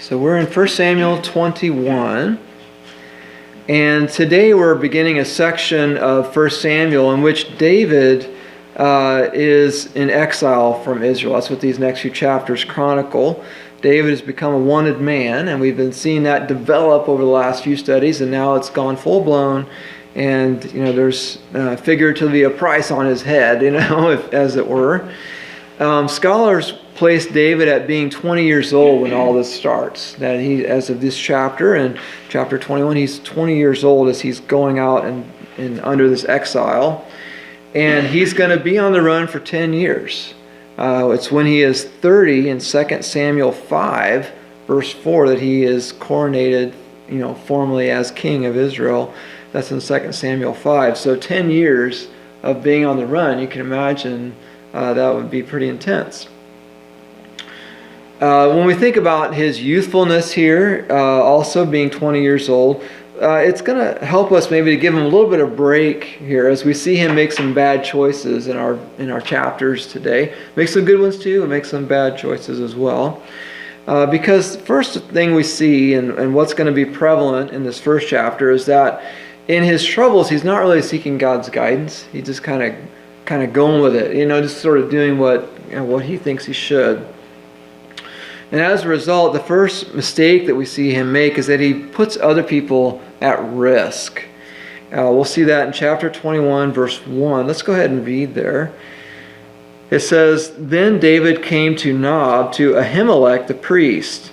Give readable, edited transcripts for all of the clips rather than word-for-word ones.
So we're in 1 Samuel 21, and today we're beginning a section of 1 Samuel in which David is in exile from Israel. That's what these next few chapters chronicle. David has become a wanted man, and we've been seeing that develop over the last few studies, and now it's gone full-blown, and there's figuratively a price on his head, as it were. Scholars place David at being 20 years old when all this starts. That he, as of this chapter, in chapter 21, he's 20 years old as he's going out and under this exile. And he's going to be on the run for 10 years. It's when he is 30 in 2 Samuel 5, verse 4, that he is coronated, formally as king of Israel. That's in 2 Samuel 5. So 10 years of being on the run, you can imagine that would be pretty intense. When we think about his youthfulness here, also being 20 years old, it's going to help us maybe to give him a little bit of break here as we see him make some bad choices in our chapters today. Make some good ones too, and make some bad choices as well. Because the first thing we see, and what's going to be prevalent in this first chapter, is that in his troubles, he's not really seeking God's guidance. He's just kind of going with it, just sort of doing what he thinks he should. And as a result, the first mistake that we see him make is that he puts other people at risk. We'll see that in chapter 21, verse 1. Let's go ahead and read there. It says, "Then David came to Nob, to Ahimelech the priest.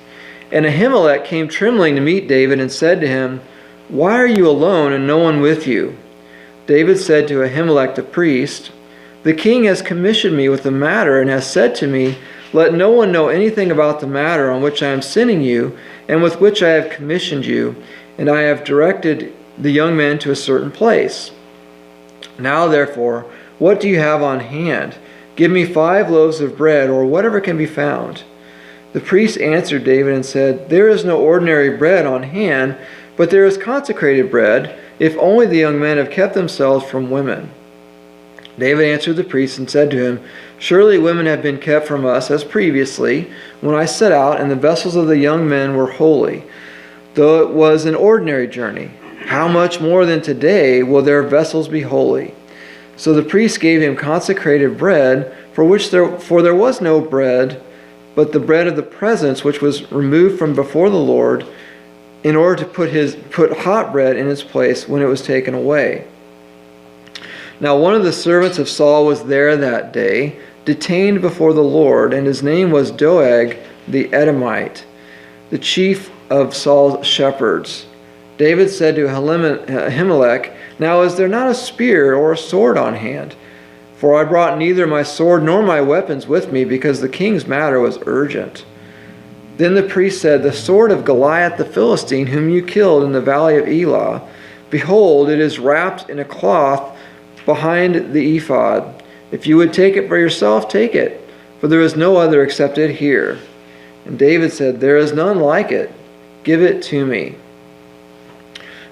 And Ahimelech came trembling to meet David and said to him, 'Why are you alone and no one with you?' David said to Ahimelech the priest, 'The king has commissioned me with the matter and has said to me, let no one know anything about the matter on which I am sending you and with which I have commissioned you, and I have directed the young men to a certain place. Now therefore, what do you have on hand? Give me 5 loaves of bread, or whatever can be found.' The priest answered David and said, 'There is no ordinary bread on hand, but there is consecrated bread, if only the young men have kept themselves from women.' David answered the priest and said to him, 'Surely women have been kept from us as previously, when I set out, and the vessels of the young men were holy, though it was an ordinary journey. How much more than today will their vessels be holy?' So the priest gave him consecrated bread, for there was no bread, but the bread of the presence, which was removed from before the Lord, in order to put hot bread in its place when it was taken away. Now one of the servants of Saul was there that day, detained before the Lord, and his name was Doeg the Edomite, the chief of Saul's shepherds. David said to Ahimelech, 'Now is there not a spear or a sword on hand? For I brought neither my sword nor my weapons with me, because the king's matter was urgent.' Then the priest said, 'The sword of Goliath the Philistine, whom you killed in the valley of Elah, behold, it is wrapped in a cloth behind the ephod. If you would take it for yourself, take it, for there is no other except it here.' And David said, 'There is none like it. Give it to me.'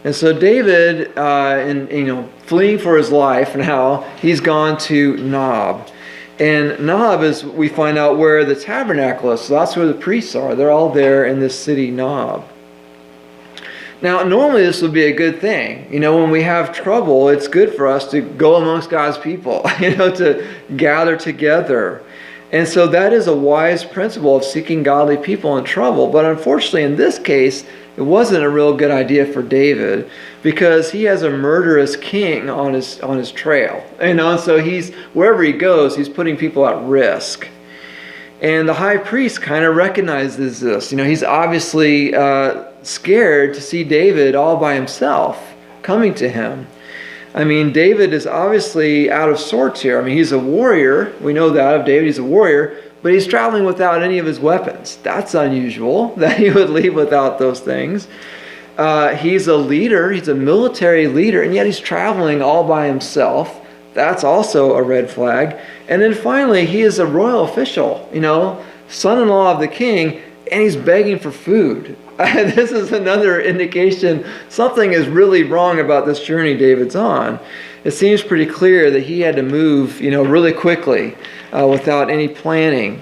And so David, fleeing for his life now, he's gone to Nob. And Nob is, we find out, where the tabernacle is. So that's where the priests are. They're all there in this city, Nob. Now, normally this would be a good thing. When we have trouble, it's good for us to go amongst God's people, to gather together. And so that is a wise principle of seeking godly people in trouble. But unfortunately, in this case, it wasn't a real good idea for David, because he has a murderous king on his trail. And so wherever he goes, he's putting people at risk. And the high priest kind of recognizes this. He's obviously scared to see David all by himself coming to him. David is obviously out of sorts here. He's a warrior. We know that of David. He's a warrior, but he's traveling without any of his weapons. That's unusual that he would leave without those things. He's a leader. He's a military leader, and yet he's traveling all by himself. That's also a red flag. And then finally, he is a royal official, son-in-law of the king, and he's begging for food. This is another indication something is really wrong about this journey David's on. It seems pretty clear that he had to move, really quickly without any planning.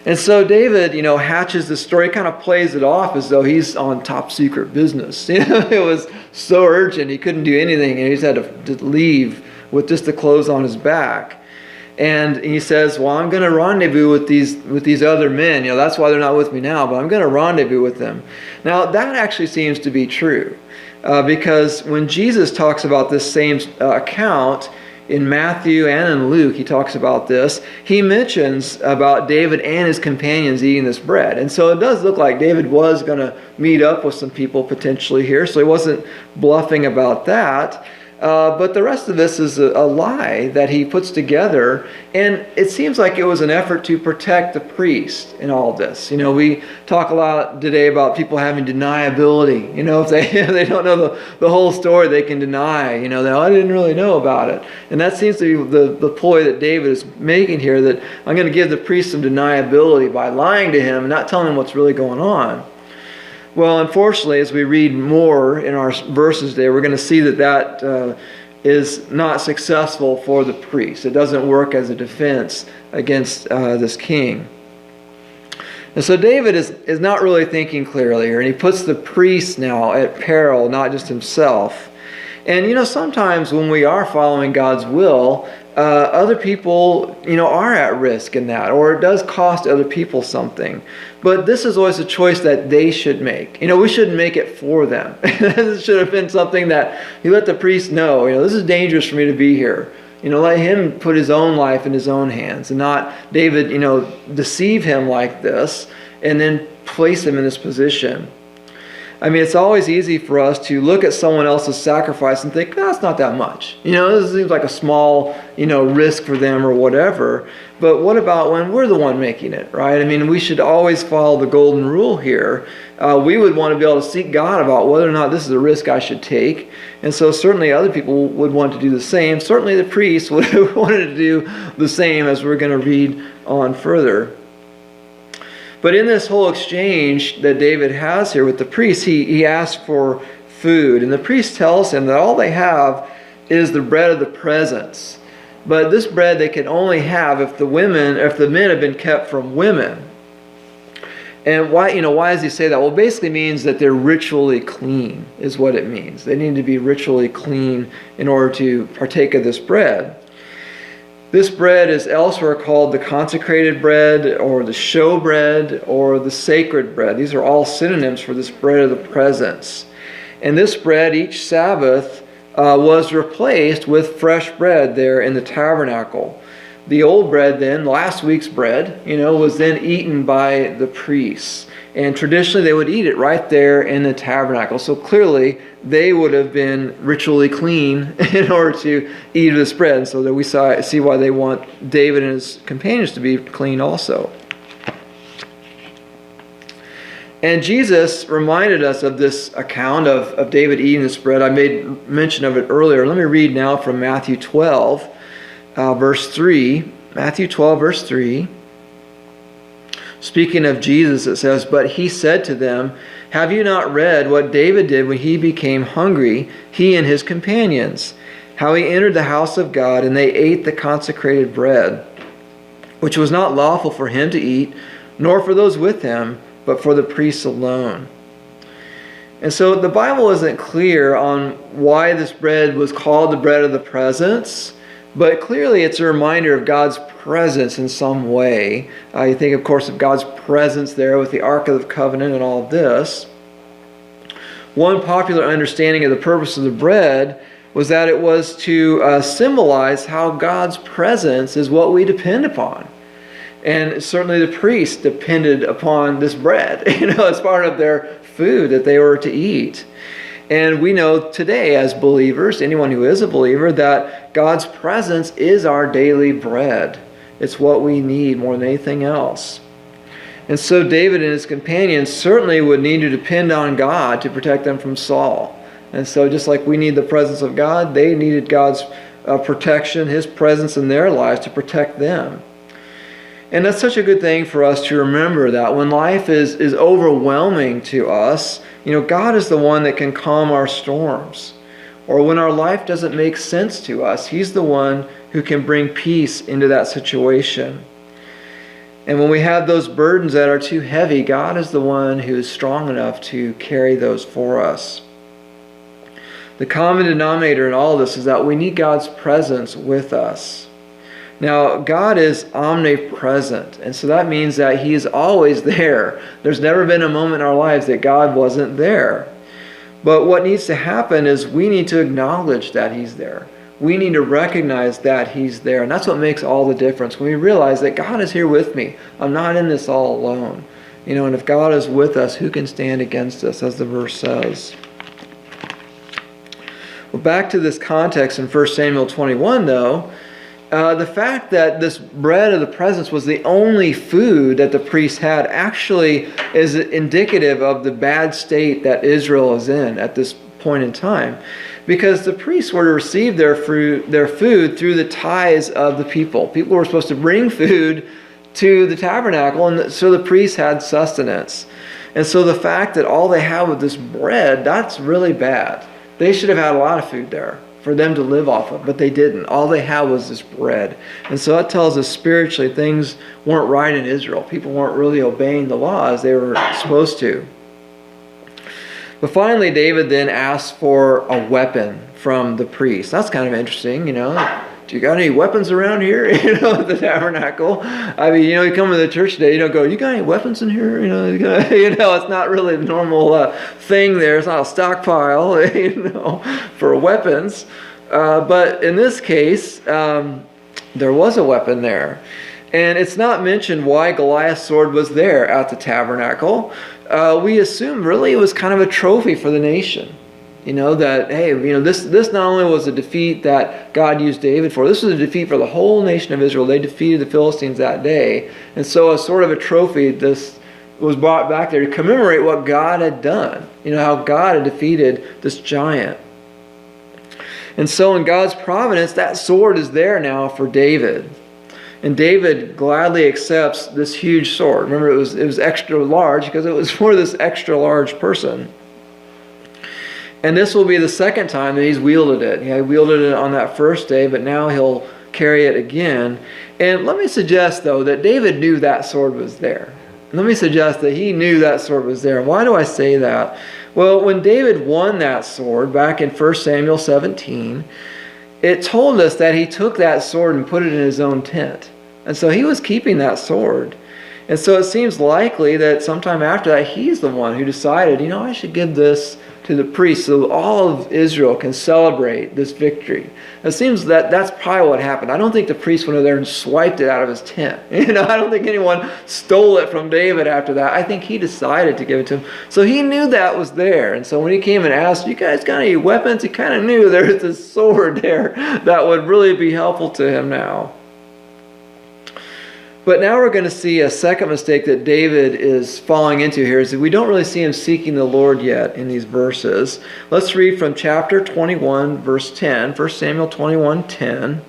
And so David, hatches this story, kind of plays it off as though he's on top secret business. It was so urgent, he couldn't do anything, and he just had to leave with just the clothes on his back. And he says, well, I'm going to rendezvous with these other men. That's why they're not with me now, but I'm going to rendezvous with them. Now, that actually seems to be true. Because when Jesus talks about this same account, in Matthew and in Luke, he talks about this. He mentions about David and his companions eating this bread. And so it does look like David was going to meet up with some people potentially here. So he wasn't bluffing about that. But the rest of this is a lie that he puts together. And it seems like it was an effort to protect the priest in all this. We talk a lot today about people having deniability. If they don't know the whole story, they can deny, that I didn't really know about it. And that seems to be the ploy that David is making here, that I'm going to give the priest some deniability by lying to him and not telling him what's really going on. Well, unfortunately, as we read more in our verses today, we're going to see that is not successful for the priest. It doesn't work as a defense against this king. And so David is not really thinking clearly here, and he puts the priest now at peril, not just himself. And sometimes when we are following God's will, other people, are at risk in that, or it does cost other people something. But this is always a choice that they should make. We shouldn't make it for them. This should have been something that you let the priest know, this is dangerous for me to be here. Let him put his own life in his own hands, and not David, deceive him like this and then place him in this position. I mean, it's always easy for us to look at someone else's sacrifice and think, it's not that much. This seems like a small, risk for them or whatever. But what about when we're the one making it, right? I mean, we should always follow the golden rule here. We would want to be able to seek God about whether or not this is a risk I should take. And so certainly other people would want to do the same. Certainly the priests would have wanted to do the same, as we're going to read on further. But in this whole exchange that David has here with the priest, he asks for food. And the priest tells him that all they have is the bread of the presence. But this bread they can only have if the men have been kept from women. And why does he say that? Well, it basically means that they're ritually clean, is what it means. They need to be ritually clean in order to partake of this bread. This bread is elsewhere called the consecrated bread, or the show bread, or the sacred bread. These are all synonyms for this bread of the presence. And this bread each Sabbath was replaced with fresh bread there in the tabernacle. The old bread then, last week's bread, was then eaten by the priests. And traditionally they would eat it right there in the tabernacle. So clearly they would have been ritually clean in order to eat this bread. So that we see why they want David and his companions to be clean also. And Jesus reminded us of this account of David eating this bread. I made mention of it earlier. Let me read now from Matthew 12, verse 3. Matthew 12, verse 3. Speaking of Jesus, it says, "But he said to them, 'Have you not read what David did when he became hungry, he and his companions? How he entered the house of God, and they ate the consecrated bread, which was not lawful for him to eat, nor for those with him, but for the priests alone.'" And so the Bible isn't clear on why this bread was called the bread of the presence, but clearly it's a reminder of God's presence in some way. You think, of course, of God's presence there with the Ark of the Covenant and all of this. One popular understanding of the purpose of the bread was that it was to symbolize how God's presence is what we depend upon. And certainly the priests depended upon this bread, as part of their food that they were to eat. And we know today as believers, anyone who is a believer, that God's presence is our daily bread. It's what we need more than anything else. And so David and his companions certainly would need to depend on God to protect them from Saul. And so just like we need the presence of God, they needed God's protection, his presence in their lives to protect them. And that's such a good thing for us to remember, that when life is overwhelming to us, God is the one that can calm our storms. Or when our life doesn't make sense to us, he's the one who can bring peace into that situation. And when we have those burdens that are too heavy, God is the one who is strong enough to carry those for us. The common denominator in all this is that we need God's presence with us. Now, God is omnipresent, and so that means that He is always there. There's never been a moment in our lives that God wasn't there. But what needs to happen is we need to acknowledge that He's there. We need to recognize that He's there, and that's what makes all the difference. When we realize that God is here with me, I'm not in this all alone. And if God is with us, who can stand against us, as the verse says? Well, back to this context in 1 Samuel 21, though, the fact that this bread of the presence was the only food that the priests had actually is indicative of the bad state that Israel is in at this point in time. Because the priests were to receive their food through the tithes of the people. People were supposed to bring food to the tabernacle, and so the priests had sustenance. And so the fact that all they have with this bread, that's really bad. They should have had a lot of food there for them to live off of, but they didn't. All they had was this bread. And so that tells us spiritually things weren't right in Israel. People weren't really obeying the law as they were supposed to. But finally, David then asks for a weapon from the priest. That's kind of interesting, Do you got any weapons around here, at the tabernacle? I mean, you come to the church today, you don't go, you got any weapons in here? It's not really the normal thing there. It's not a stockpile, for weapons. But in this case, there was a weapon there. And it's not mentioned why Goliath's sword was there at the tabernacle. We assume really it was kind of a trophy for the nation. That, hey, this not only was a defeat that God used David for, this was a defeat for the whole nation of Israel. They defeated the Philistines that day. And so as sort of a trophy, this was brought back there to commemorate what God had done. How God had defeated this giant. And so in God's providence, that sword is there now for David. And David gladly accepts this huge sword. Remember, it was extra large because it was for this extra large person. And this will be the second time that he's wielded it. He wielded it on that first day, but now he'll carry it again. And let me suggest, though, that David knew that sword was there. Let me suggest that he knew that sword was there. Why do I say that? Well, when David won that sword back in 1 Samuel 17, it told us that he took that sword and put it in his own tent. And so he was keeping that sword. And so it seems likely that sometime after that, he's the one who decided, I should give this to the priests so all of Israel can celebrate this victory. It seems that that's probably what happened. I don't think the priest went over there and swiped it out of his tent. I don't think anyone stole it from David after that. I think he decided to give it to him. So he knew that was there. And so when he came and asked, you guys got any weapons? He kind of knew there was this sword there that would really be helpful to him now. But now we're going to see a second mistake that David is falling into here is that we don't really see him seeking the Lord yet in these verses. Let's read from chapter 21, verse 10, 1 Samuel 21:10.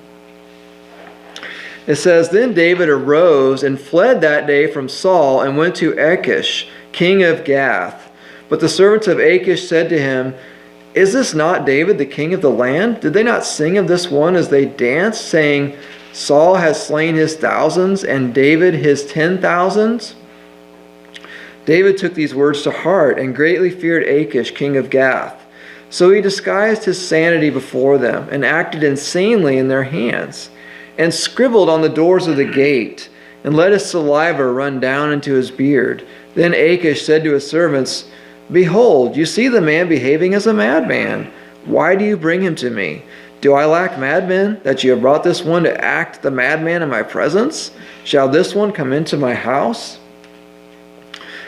It says, Then David arose and fled that day from Saul and went to Achish, king of Gath. But the servants of Achish said to him, Is this not David, the king of the land? Did they not sing of this one as they danced, saying, Saul has slain his thousands, and David his 10,000s? David took these words to heart, and greatly feared Achish, king of Gath. So he disguised his sanity before them, and acted insanely in their hands, and scribbled on the doors of the gate, and let his saliva run down into his beard. Then Achish said to his servants, Behold, you see the man behaving as a madman. Why do you bring him to me? Do I lack madmen, that you have brought this one to act the madman in my presence? Shall this one come into my house?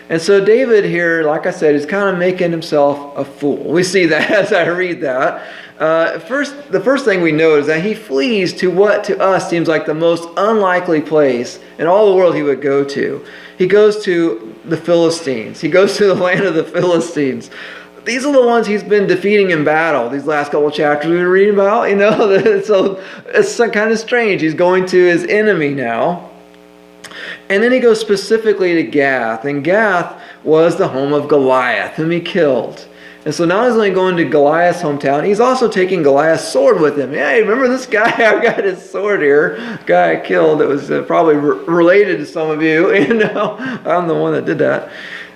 And so David here, like I said, is kind of making himself a fool. We see that as I read that. The first thing we know is that he flees to what to us seems like the most unlikely place in all the world he would go to. He goes to the Philistines. He goes to the land of the Philistines. These are the ones he's been defeating in battle these last couple of chapters we've been reading about. So it's kind of strange. He's going to his enemy now. And then he goes specifically to Gath. And Gath was the home of Goliath, whom he killed. And so now he's only going to Goliath's hometown. He's also taking Goliath's sword with him. Hey, remember this guy? I've got his sword here. Guy I killed that was probably related to some of you. I'm the one that did that.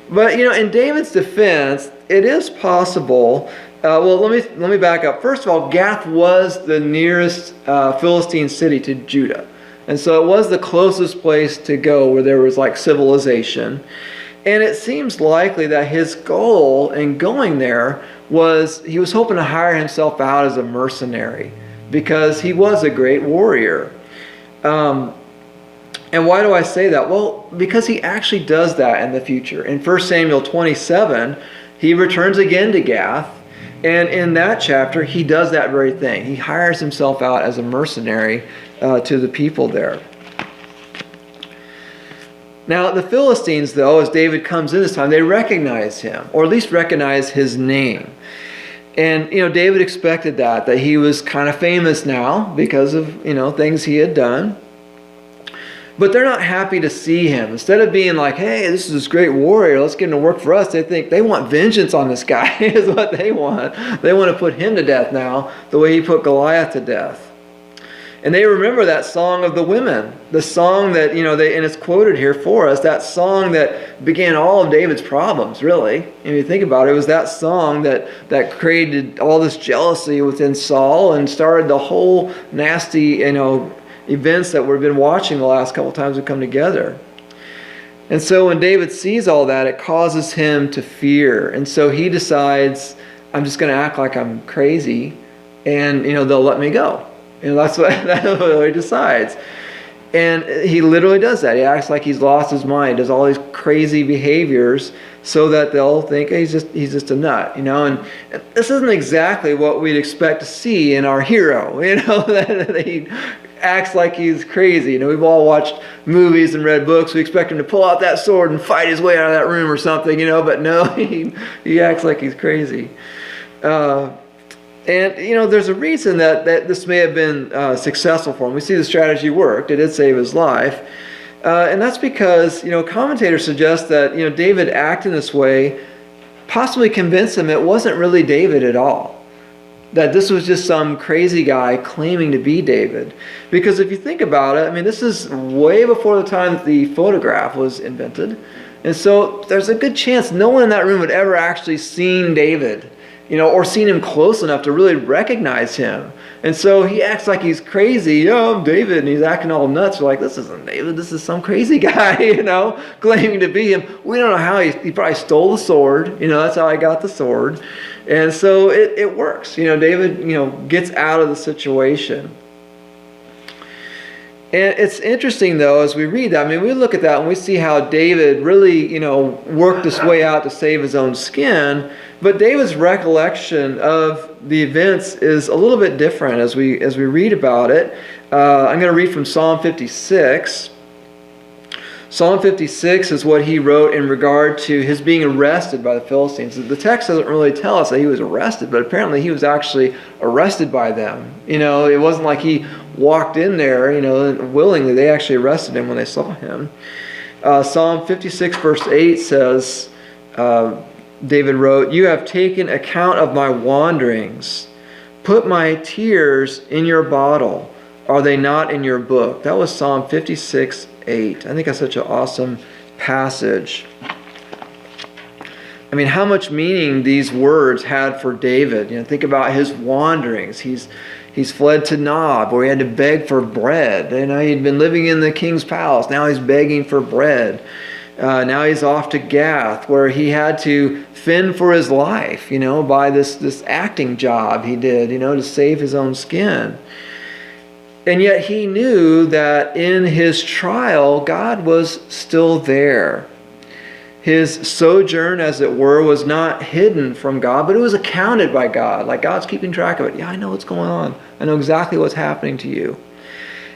But in David's defense, it is possible. Well, let me back up. First of all, Gath was the nearest Philistine city to Judah, and so it was the closest place to go where there was like civilization. And it seems likely that his goal in going there was he was hoping to hire himself out as a mercenary because he was a great warrior. And why do I say that? Well, because he actually does that in the future. In 1 Samuel 27, he returns again to Gath. And in that chapter, he does that very thing. He hires himself out as a mercenary to the people there. Now, the Philistines, though, as David comes in this time, they recognize him, or at least recognize his name. And, David expected that he was kind of famous now because of, things he had done. But they're not happy to see him. Instead of being like, hey, this is this great warrior, let's get him to work for us, they think they want vengeance on this guy is what they want. They want to put him to death now the way he put Goliath to death. And they remember that song of the women, the song that, and it's quoted here for us, that song that began all of David's problems, really. And if you think about it, it was that song that created all this jealousy within Saul and started the whole nasty, events that we've been watching the last couple times we come together. And so when David sees all that, it causes him to fear. And so he decides, I'm just going to act like I'm crazy and, they'll let me go. That's what he decides. And he literally does that. He acts like he's lost his mind, does all these crazy behaviors so that they'll think he's just a nut, And this isn't exactly what we'd expect to see in our hero, that he acts like he's crazy. We've all watched movies and read books. We expect him to pull out that sword and fight his way out of that room or something, but no, he acts like he's crazy. And, there's a reason that this may have been successful for him. We see the strategy worked. It did save his life. And that's because, commentators suggest that, David acting this way possibly convinced him it wasn't really David at all. That this was just some crazy guy claiming to be David. Because if you think about it, this is way before the time that the photograph was invented. And so there's a good chance no one in that room had ever actually seen David. Or seen him close enough to really recognize him. And so he acts like he's crazy. Yeah, I'm David. And he's acting all nuts. We're like, this isn't David. This is some crazy guy, claiming to be him. We don't know how. He probably stole the sword. That's how I got the sword. And so it works. David, gets out of the situation. And it's interesting, though, as we read that. We look at that and we see how David really, worked his way out to save his own skin. But David's recollection of the events is a little bit different as we read about it. I'm going to read from Psalm 56. Psalm 56 is what he wrote in regard to his being arrested by the Philistines. The text doesn't really tell us that he was arrested, but apparently he was actually arrested by them. It wasn't like he walked in there, willingly. They actually arrested him when they saw him. Psalm 56 verse 8 says, David wrote, "You have taken account of my wanderings. Put my tears in your bottle. Are they not in your book?" That was Psalm 56:8. I think that's such an awesome passage. How much meaning these words had for David. Think about his wanderings. He's fled to Nob, where he had to beg for bread. He'd been living in the king's palace. Now he's begging for bread. Now he's off to Gath, where he had to fend for his life, by this acting job he did, to save his own skin. And yet he knew that in his trial, God was still there. His sojourn, as it were, was not hidden from God, but it was accounted by God. Like God's keeping track of it. Yeah, I know what's going on. I know exactly what's happening to you.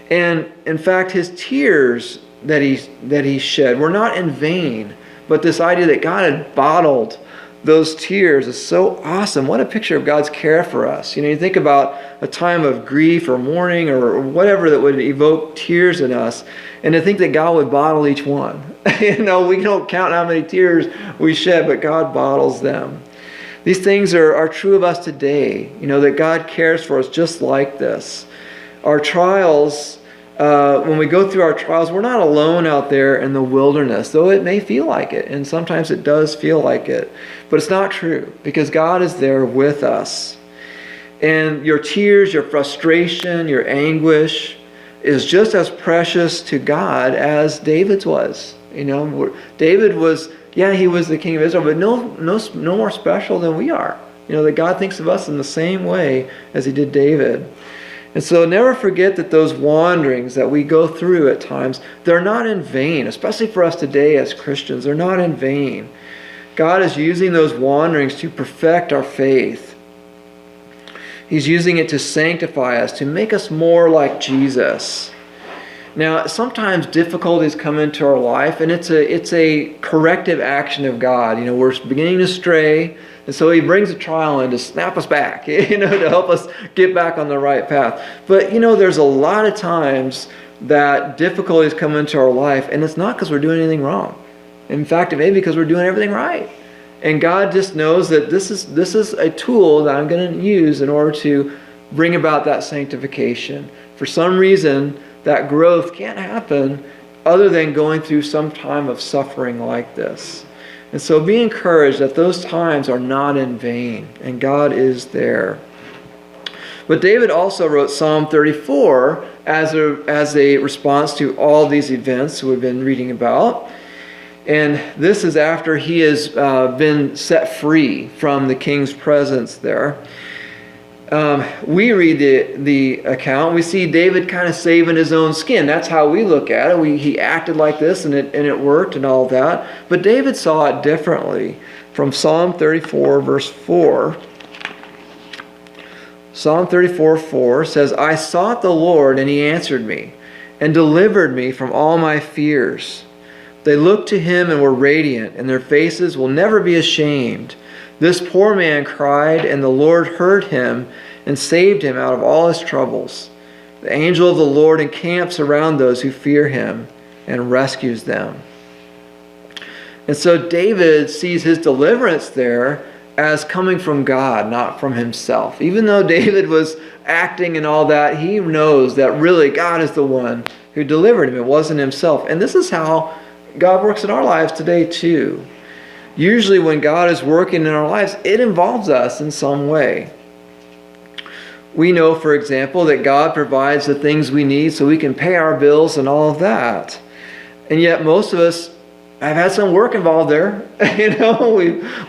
And in fact, his tears that he shed were not in vain, but this idea that God had bottled those tears is so awesome. What a picture of God's care for us. You think about a time of grief or mourning or whatever that would evoke tears in us, and to think that God would bottle each one. We don't count how many tears we shed, but God bottles them. These things are true of us today, that God cares for us just like this. Our trials, when we go through our trials, we're not alone out there in the wilderness, though it may feel like it, and sometimes it does feel like it. But it's not true, because God is there with us. And your tears, your frustration, your anguish is just as precious to God as David's was. David was, he was the king of Israel, but no more special than we are. That God thinks of us in the same way as he did David. And so never forget that those wanderings that we go through at times, they're not in vain, especially for us today as Christians. They're not in vain. God is using those wanderings to perfect our faith. He's using it to sanctify us, to make us more like Jesus. Now, sometimes difficulties come into our life, and it's a corrective action of God. We're beginning to stray, and so he brings a trial in to snap us back, to help us get back on the right path. But, there's a lot of times that difficulties come into our life, and it's not because we're doing anything wrong. In fact, it may be because we're doing everything right. And God just knows that this is a tool that I'm going to use in order to bring about that sanctification. For some reason, that growth can't happen other than going through some time of suffering like this. And so be encouraged that those times are not in vain, and God is there. But David also wrote Psalm 34 as a response to all these events we've been reading about. And this is after he has been set free from the king's presence there. We read the account. We see David kind of saving his own skin. That's how we look at it. He acted like this, and it worked and all that. But David saw it differently. From Psalm 34, verse 4. Psalm 34:4 says, I sought the Lord, and he answered me, and delivered me from all my fears. They looked to him and were radiant, and their faces will never be ashamed. This poor man cried, and the Lord heard him and saved him out of all his troubles. The angel of the Lord encamps around those who fear him and rescues them. And so David sees his deliverance there as coming from God, not from himself. Even though David was acting and all that, he knows that really God is the one who delivered him. It wasn't himself. And this is how God works in our lives today too. Usually when God is working in our lives, it involves us in some way. We know, for example, that God provides the things we need so we can pay our bills and all of that. And yet most of us have had some work involved there.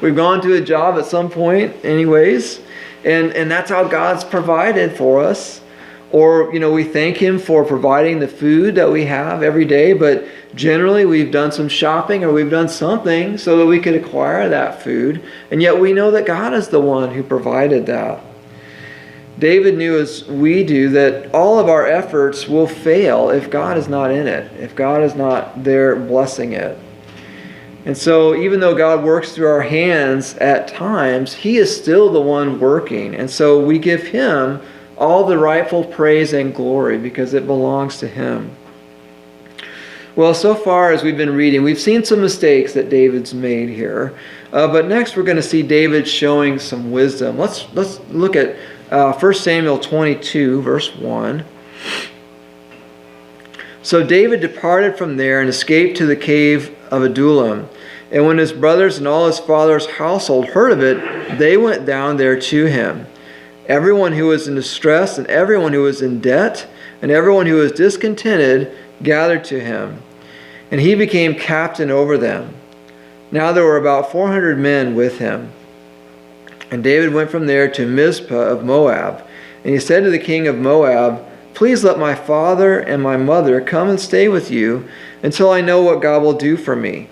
We've gone to a job at some point anyways. And that's how God's provided for us. Or, we thank him for providing the food that we have every day, but generally we've done some shopping or we've done something so that we could acquire that food. And yet we know that God is the one who provided that. David knew, as we do, that all of our efforts will fail if God is not in it, if God is not there blessing it. And so even though God works through our hands at times, he is still the one working. And so we give him all the rightful praise and glory because it belongs to him. Well, so far as we've been reading, we've seen some mistakes that David's made here. But next we're going to see David showing some wisdom. Let's look at 1 Samuel 22, verse 1. So David departed from there and escaped to the cave of Adullam. And when his brothers and all his father's household heard of it, they went down there to him. Everyone who was in distress and everyone who was in debt and everyone who was discontented gathered to him. And he became captain over them. Now there were about 400 men with him. And David went from there to Mizpah of Moab. And he said to the king of Moab, Please let my father and my mother come and stay with you until I know what God will do for me.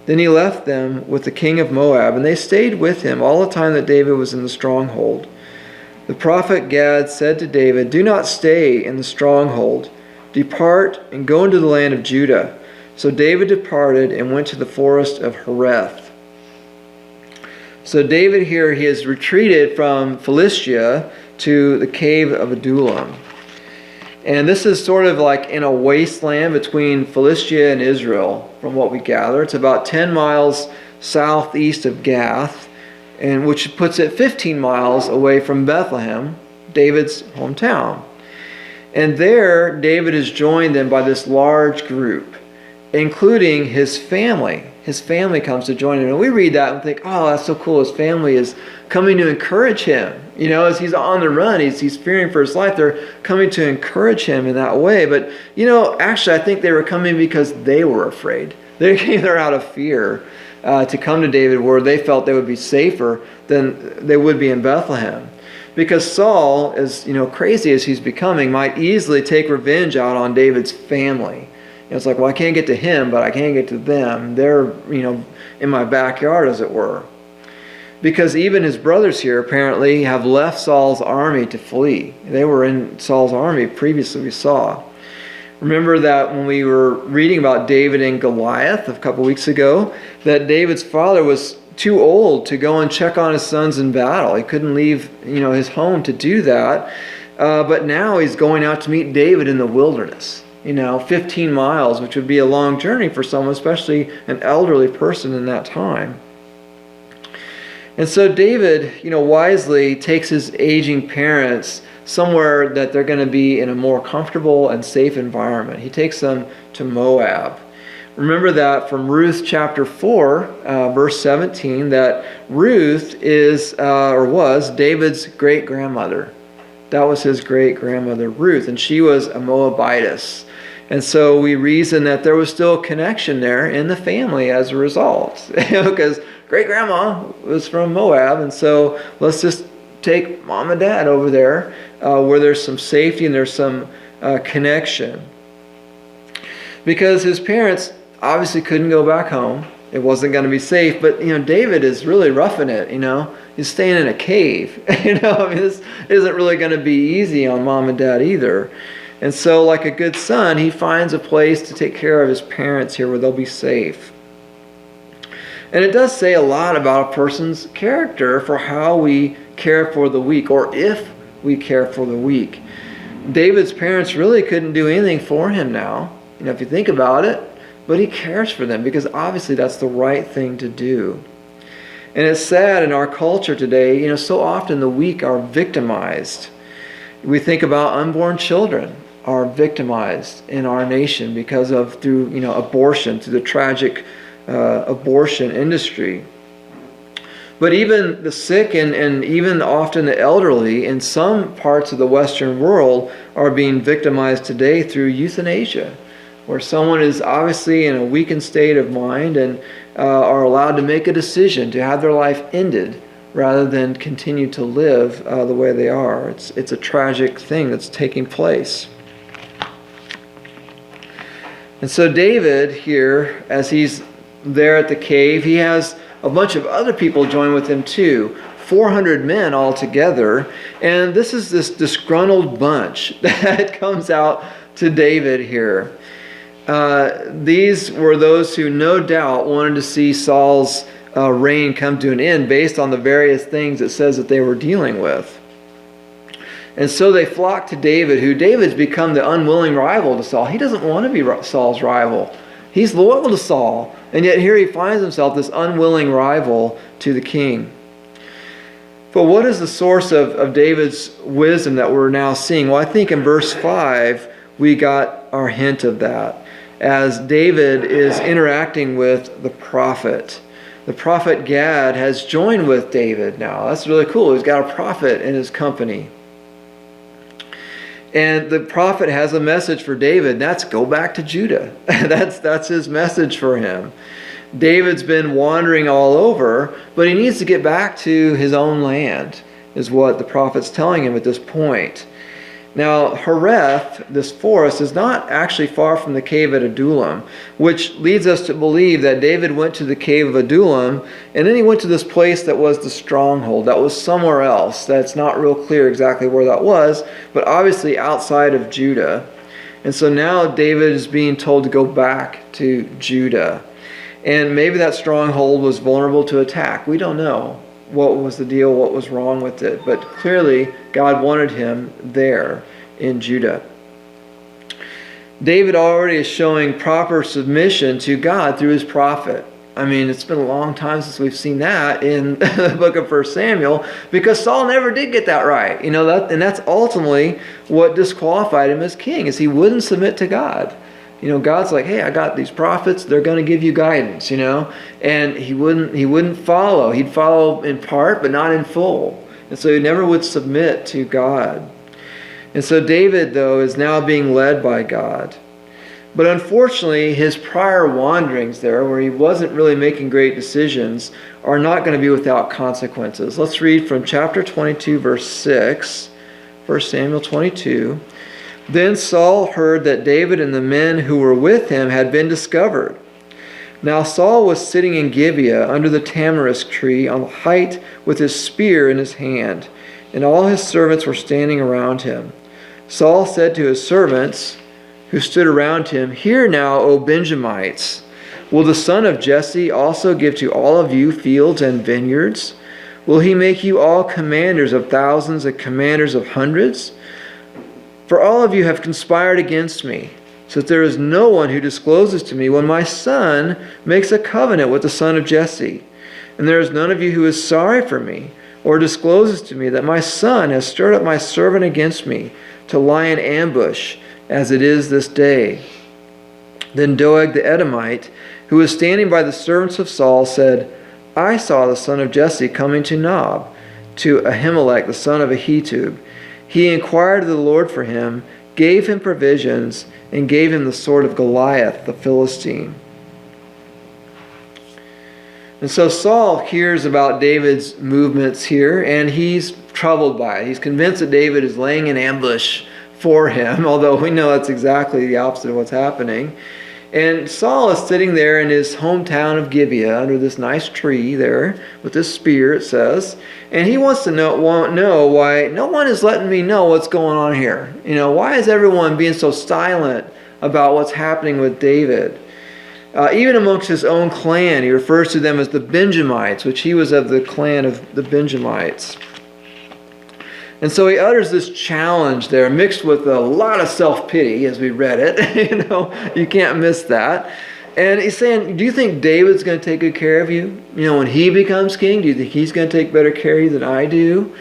Then he left them with the king of Moab, and they stayed with him all the time that David was in the stronghold. The prophet Gad said to David, Do not stay in the stronghold. Depart and go into the land of Judah. So David departed and went to the forest of Hereth. So David here, he has retreated from Philistia to the cave of Adullam. And this is sort of like in a wasteland between Philistia and Israel, from what we gather. It's about 10 miles southeast of Gath. and which puts it 15 miles away from Bethlehem, David's hometown. And there, David is joined then by this large group, including his family. His family comes to join him. And we read that and think, oh, that's so cool. His family is coming to encourage him. You know, as he's on the run, he's fearing for his life. They're coming to encourage him in that way. But, you know, actually, I think they were coming because they were afraid. They came there out of fear to come to David, where they felt they would be safer than they would be in Bethlehem. Because Saul, as crazy as he's becoming, might easily take revenge out on David's family. It's like, well, I can't get to him, but I can get to them. They're, in my backyard, as it were. Because even his brothers here apparently have left Saul's army to flee. They were in Saul's army previously, we saw. Remember that when we were reading about David and Goliath a couple weeks ago, that David's father was too old to go and check on his sons in battle. He couldn't leave, his home to do that. But now he's going out to meet David in the wilderness. 15 miles, which would be a long journey for someone, especially an elderly person in that time. And so David, wisely takes his aging parents somewhere that they're going to be in a more comfortable and safe environment. He takes them to Moab. Remember that from Ruth chapter 4, verse 17, that Ruth is, or was, David's great-grandmother. That was his great-grandmother, Ruth, and she was a Moabitess. And so we reason that there was still a connection there in the family as a result. Because great-grandma was from Moab, and so let's just take mom and dad over there where there's some safety and there's some connection. Because his parents obviously couldn't go back home. It wasn't going to be safe. But, David is really roughing it, He's staying in a cave. This isn't really going to be easy on mom and dad either. And so, like a good son, he finds a place to take care of his parents here where they'll be safe. And it does say a lot about a person's character for how we care for the weak, or if we care for the weak. David's parents really couldn't do anything for him now, if you think about it, but he cares for them because obviously that's the right thing to do. And it's sad in our culture today, so often the weak are victimized. We think about unborn children are victimized in our nation because of through abortion, through the tragic abortion industry. But even the sick and even often the elderly in some parts of the Western world are being victimized today through euthanasia, where someone is obviously in a weakened state of mind and are allowed to make a decision to have their life ended rather than continue to live the way they are. It's a tragic thing that's taking place. And so David here, as he's there at the cave, he has a bunch of other people join with him too. 400 men altogether. And this is this disgruntled bunch that comes out to David here. These were those who no doubt wanted to see Saul's reign come to an end based on the various things it says that they were dealing with. And so they flocked to David, who David's become the unwilling rival to Saul. He doesn't want to be Saul's rival. He's loyal to Saul. And yet here he finds himself this unwilling rival to the king. But what is the source of David's wisdom that we're now seeing? Well, I think in verse 5 we got our hint of that. As David is interacting with the prophet. The prophet Gad has joined with David now. That's really cool. He's got a prophet in his company. And the prophet has a message for David, and that's go back to Judah. That's his message for him. David's been wandering all over, but he needs to get back to his own land, is what the prophet's telling him at this point. Now, Hereth, this forest, is not actually far from the cave at Adullam, which leads us to believe that David went to the cave of Adullam, and then he went to this place that was the stronghold. That was somewhere else. That's not real clear exactly where that was, but obviously outside of Judah. And so now David is being told to go back to Judah. And maybe that stronghold was vulnerable to attack. We don't know what was the deal, what was wrong with it. But clearly, God wanted him there in Judah. David already is showing proper submission to God through his prophet. I mean, it's been a long time since we've seen that in the book of 1 Samuel, because Saul never did get that right. And that's ultimately what disqualified him as king, is he wouldn't submit to God. God's like, hey, I got these prophets, they're going to give you guidance, and he wouldn't follow. He'd follow in part, but not in full. And so he never would submit to God. And so David, though, is now being led by God. But unfortunately, his prior wanderings there, where he wasn't really making great decisions, are not going to be without consequences. Let's read from chapter 22, verse 6, 1 Samuel 22. Then Saul heard that David and the men who were with him had been discovered. Now Saul was sitting in Gibeah under the tamarisk tree on the height with his spear in his hand, and all his servants were standing around him. Saul said to his servants who stood around him, "Hear now, O Benjamites, will the son of Jesse also give to all of you fields and vineyards? Will he make you all commanders of thousands and commanders of hundreds? For all of you have conspired against me, so that there is no one who discloses to me when my son makes a covenant with the son of Jesse. And there is none of you who is sorry for me, or discloses to me that my son has stirred up my servant against me to lie in ambush, as it is this day." Then Doeg the Edomite, who was standing by the servants of Saul, said, "I saw the son of Jesse coming to Nob, to Ahimelech the son of Ahitub. He inquired of the Lord for him, gave him provisions, and gave him the sword of Goliath the Philistine." And so Saul hears about David's movements here, and he's troubled by it. He's convinced that David is laying in ambush for him, although we know that's exactly the opposite of what's happening. And Saul is sitting there in his hometown of Gibeah under this nice tree there with this spear, it says, and he wants to know why no one is letting me know what's going on here. Why is everyone being so silent about what's happening with David? Even amongst his own clan, he refers to them as the Benjamites, which he was of the clan of the Benjamites. And so he utters this challenge there, mixed with a lot of self-pity as we read it. You can't miss that. And he's saying, do you think David's going to take good care of you? When he becomes king, do you think he's going to take better care of you than I do?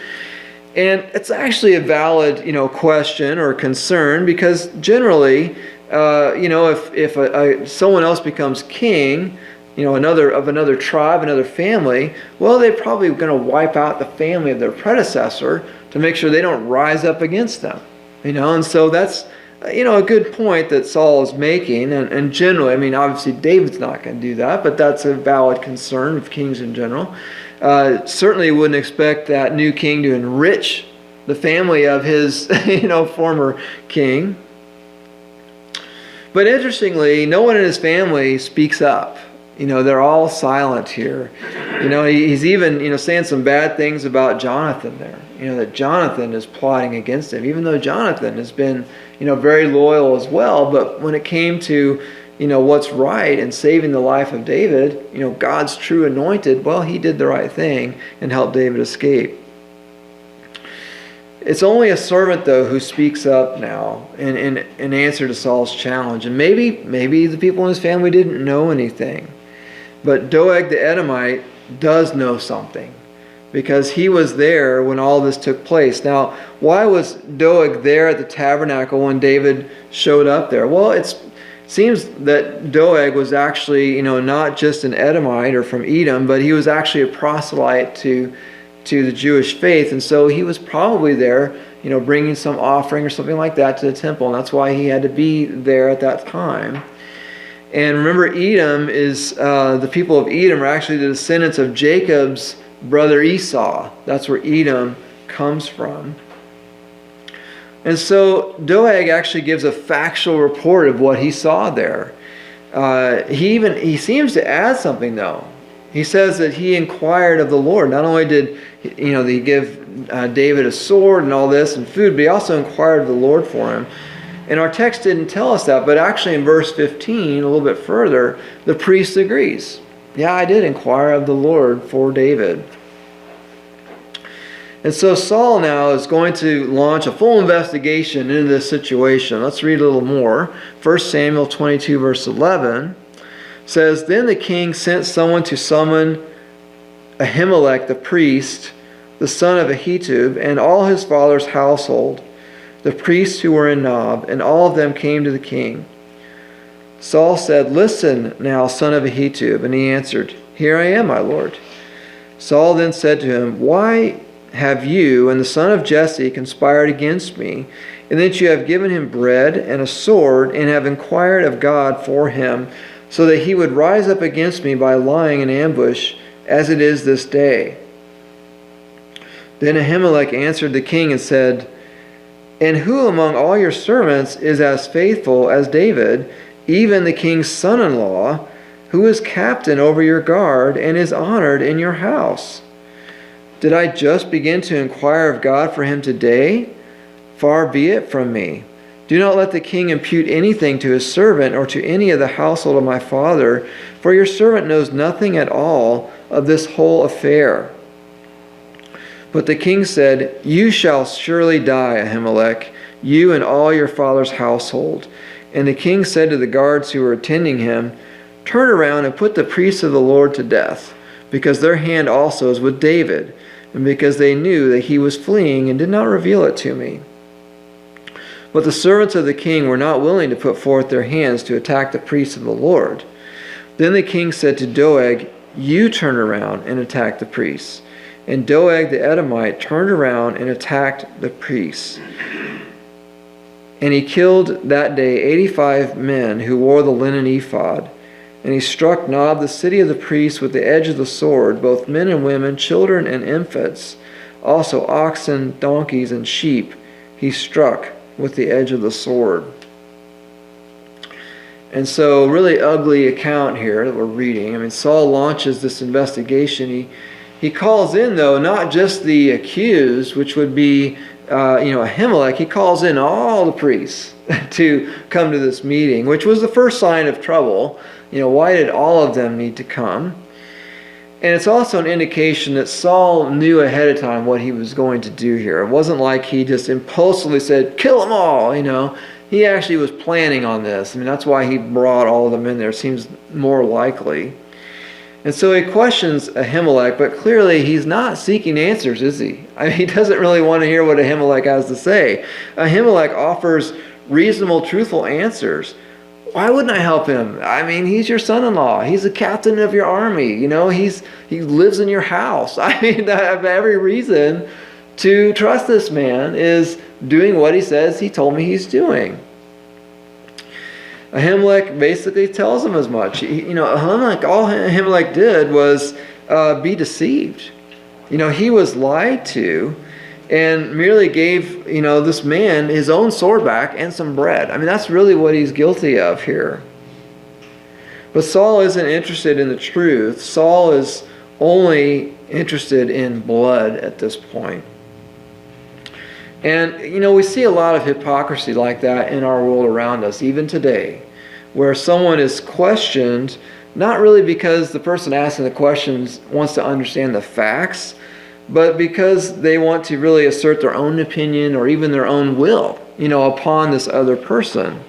And it's actually a valid, question or concern, because generally, if someone else becomes king, another tribe, another family, well, they're probably going to wipe out the family of their predecessor to make sure they don't rise up against them. And so that's, a good point that Saul is making. And generally, obviously David's not going to do that, but that's a valid concern of kings in general. Certainly wouldn't expect that new king to enrich the family of his, former king. But interestingly, no one in his family speaks up. They're all silent here. He's even, saying some bad things about Jonathan there. That Jonathan is plotting against him, even though Jonathan has been, very loyal as well. But when it came to, what's right and saving the life of David, God's true anointed, well, he did the right thing and helped David escape. It's only a servant, though, who speaks up now in answer to Saul's challenge. And maybe the people in his family didn't know anything. But Doeg the Edomite does know something, because he was there when all this took place. Now, why was Doeg there at the tabernacle when David showed up there? Well, it seems that Doeg was actually, not just an Edomite or from Edom, but he was actually a proselyte to the Jewish faith. And so he was probably there, bringing some offering or something like that to the temple. And that's why he had to be there at that time. And remember, Edom is, the people of Edom are actually the descendants of Jacob's brother Esau. That's where Edom comes from. And so Doeg actually gives a factual report of what he saw there. He seems to add something, though. He says that he inquired of the Lord. Not only did he give David a sword and all this and food, but he also inquired of the Lord for him. And our text didn't tell us that, but actually in verse 15, a little bit further, the priest agrees. Yeah, I did inquire of the Lord for David. And so Saul now is going to launch a full investigation into this situation. Let's read a little more. 1 Samuel 22, verse 11. says, Then the king sent someone to summon Ahimelech the priest, the son of Ahitub, and all his father's household, the priests who were in Nob, and all of them came to the king. Saul said, Listen now, son of Ahitub. And he answered, Here I am, my lord. Saul then said to him, Why have you and the son of Jesse conspired against me, and that you have given him bread and a sword, and have inquired of God for him, so that he would rise up against me by lying in ambush, as it is this day? Then Ahimelech answered the king and said, And who among all your servants is as faithful as David, even the king's son-in-law, who is captain over your guard and is honored in your house? Did I just begin to inquire of God for him today? Far be it from me. Do not let the king impute anything to his servant or to any of the household of my father, for your servant knows nothing at all of this whole affair. But the king said, You shall surely die, Ahimelech, you and all your father's household. And the king said to the guards who were attending him, Turn around and put the priests of the Lord to death, because their hand also is with David, and because they knew that he was fleeing and did not reveal it to me. But the servants of the king were not willing to put forth their hands to attack the priests of the Lord. Then the king said to Doeg, You turn around and attack the priests. And Doeg the Edomite turned around and attacked the priests. And he killed that day 85 men who wore the linen ephod. And he struck Nob, the city of the priests, with the edge of the sword, both men and women, children and infants, also oxen, donkeys, and sheep he struck with the edge of the sword. And so, really ugly account here that we're reading. I mean, Saul launches this investigation. He calls in, though, not just the accused, which would be, Ahimelech. He calls in all the priests to come to this meeting, which was the first sign of trouble. Why did all of them need to come? And it's also an indication that Saul knew ahead of time what he was going to do here. It wasn't like he just impulsively said, kill them all, He actually was planning on this. I mean, that's why he brought all of them in there. It seems more likely. And so he questions Ahimelech, but clearly he's not seeking answers, is he? I mean, he doesn't really want to hear what Ahimelech has to say. Ahimelech offers reasonable, truthful answers. Why wouldn't I help him? I mean, he's your son-in-law. He's the captain of your army. He lives in your house. I mean, I have every reason to trust this man is doing what he says he told me he's doing. Ahimelech basically tells him as much. All Ahimelech did was be deceived. He was lied to and merely gave, this man his own sword back and some bread. I mean, that's really what he's guilty of here. But Saul isn't interested in the truth. Saul is only interested in blood at this point. And, we see a lot of hypocrisy like that in our world around us, even today, where someone is questioned, not really because the person asking the questions wants to understand the facts, but because they want to really assert their own opinion or even their own will, upon this other person.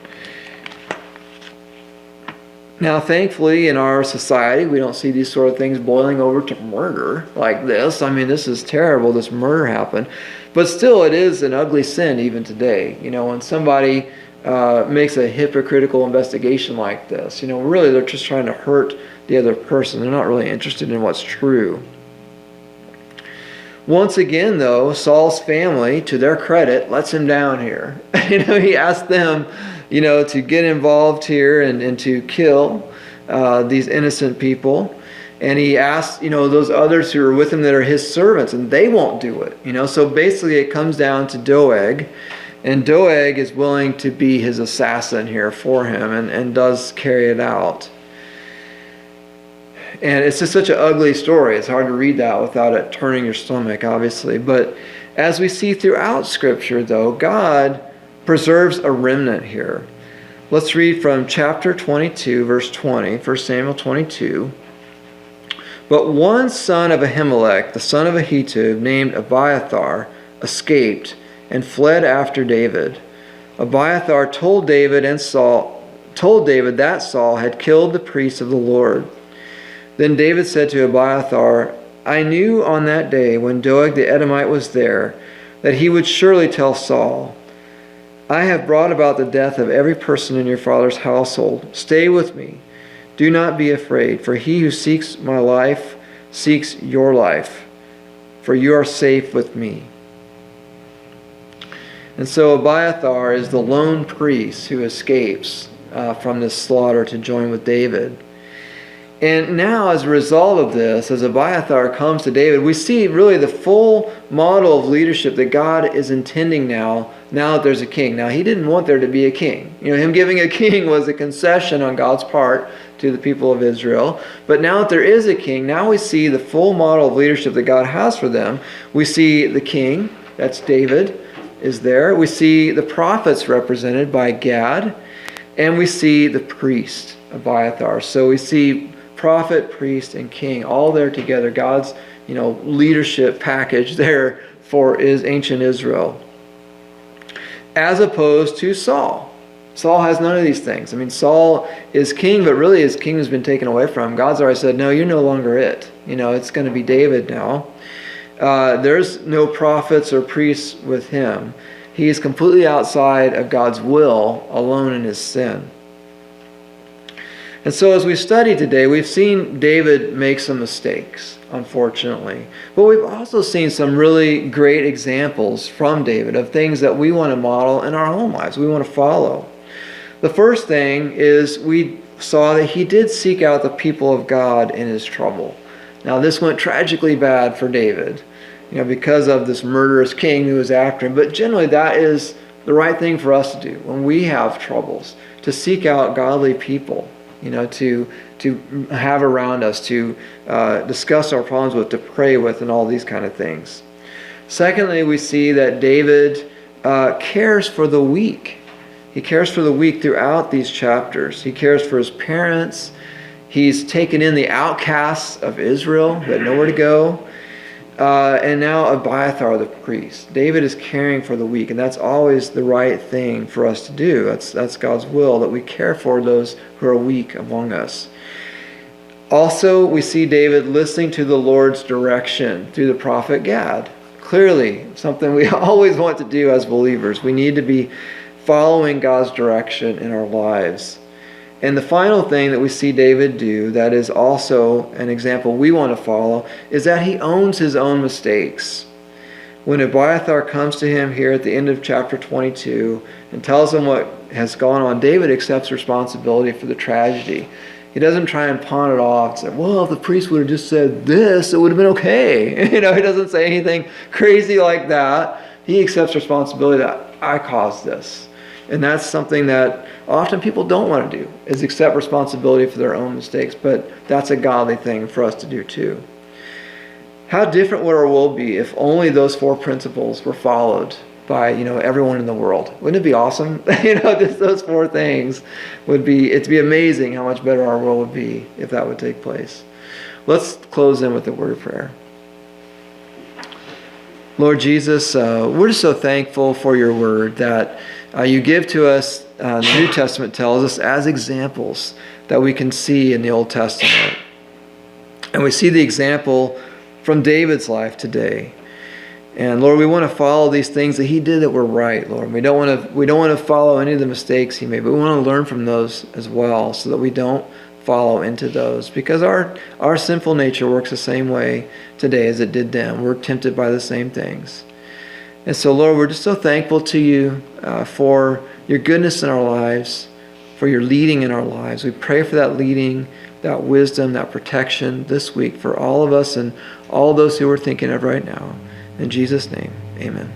Now, thankfully, in our society, we don't see these sort of things boiling over to murder like this. I mean, this is terrible, this murder happened. But still, it is an ugly sin even today. When somebody makes a hypocritical investigation like this, really they're just trying to hurt the other person. They're not really interested in what's true. Once again, though, Saul's family, to their credit, lets him down here. He asked them, to get involved here and to kill these innocent people. And he asked, those others who are with him that are his servants, and they won't do it. So basically it comes down to Doeg. And Doeg is willing to be his assassin here for him and does carry it out. And it's just such an ugly story. It's hard to read that without it turning your stomach, obviously. But as we see throughout Scripture, though, God preserves a remnant here. Let's read from chapter 22, verse 20, 1 Samuel 22. But one son of Ahimelech, the son of Ahitub, named Abiathar, escaped and fled after David. Abiathar told David and Saul told David that Saul had killed the priests of the Lord. Then David said to Abiathar, I knew on that day when Doeg the Edomite was there that he would surely tell Saul, I have brought about the death of every person in your father's household. Stay with me. Do not be afraid, for he who seeks my life seeks your life, for you are safe with me. And so Abiathar is the lone priest who escapes from this slaughter to join with David. And now, as a result of this, as Abiathar comes to David, we see really the full model of leadership that God is intending now that there's a king. Now, he didn't want there to be a king. Him giving a king was a concession on God's part to the people of Israel. But now that there is a king, now we see the full model of leadership that God has for them. We see the king, that's David, is there. We see the prophets represented by Gad. And we see the priest, Abiathar. So we see prophet, priest, and king all there together. God's, leadership package there for ancient Israel. As opposed to Saul. Saul has none of these things. Saul is king, but really his kingdom's been taken away from him. God's already said, no, you're no longer it. It's going to be David now. There's no prophets or priests with him. He is completely outside of God's will, alone in his sin. And so as we study today, we've seen David make some mistakes, unfortunately. But we've also seen some really great examples from David of things that we want to model in our own lives, we want to follow. The first thing is we saw that he did seek out the people of God in his trouble. Now this went tragically bad for David, because of this murderous king who was after him. But generally that is the right thing for us to do when we have troubles, to seek out godly people. To have around us, to discuss our problems with, to pray with, and all these kind of things. Secondly, we see that David cares for the weak. He cares for the weak throughout these chapters. He cares for his parents. He's taken in the outcasts of Israel who had nowhere to go. And now Abiathar the priest. David is caring for the weak, and that's always the right thing for us to do. That's God's will, that we care for those who are weak among us. Also, we see David listening to the Lord's direction through the prophet Gad. Clearly, something we always want to do as believers. We need to be following God's direction in our lives. And the final thing that we see David do that is also an example we want to follow is that he owns his own mistakes. When Abiathar comes to him here at the end of chapter 22 and tells him what has gone on, David accepts responsibility for the tragedy. He doesn't try and pawn it off and say, well, if the priest would have just said this, it would have been okay. He doesn't say anything crazy like that. He accepts responsibility that I caused this. And that's something that often people don't want to do, is accept responsibility for their own mistakes. But that's a godly thing for us to do too. How different would our world be if only those 4 principles were followed by everyone in the world? Wouldn't it be awesome? Just those 4 things it'd be amazing how much better our world would be if that would take place. Let's close in with a word of prayer. Lord Jesus, we're just so thankful for your word that you give to us. The New Testament tells us as examples that we can see in the Old Testament. And we see the example from David's life today. And Lord, we want to follow these things that he did that were right, Lord. We don't want to follow any of the mistakes he made, but we want to learn from those as well so that we don't follow into those. Because our sinful nature works the same way today as it did then. We're tempted by the same things. And so, Lord, we're just so thankful to you for your goodness in our lives, for your leading in our lives. We pray for that leading, that wisdom, that protection this week for all of us and all those who we're thinking of right now. In Jesus' name, amen.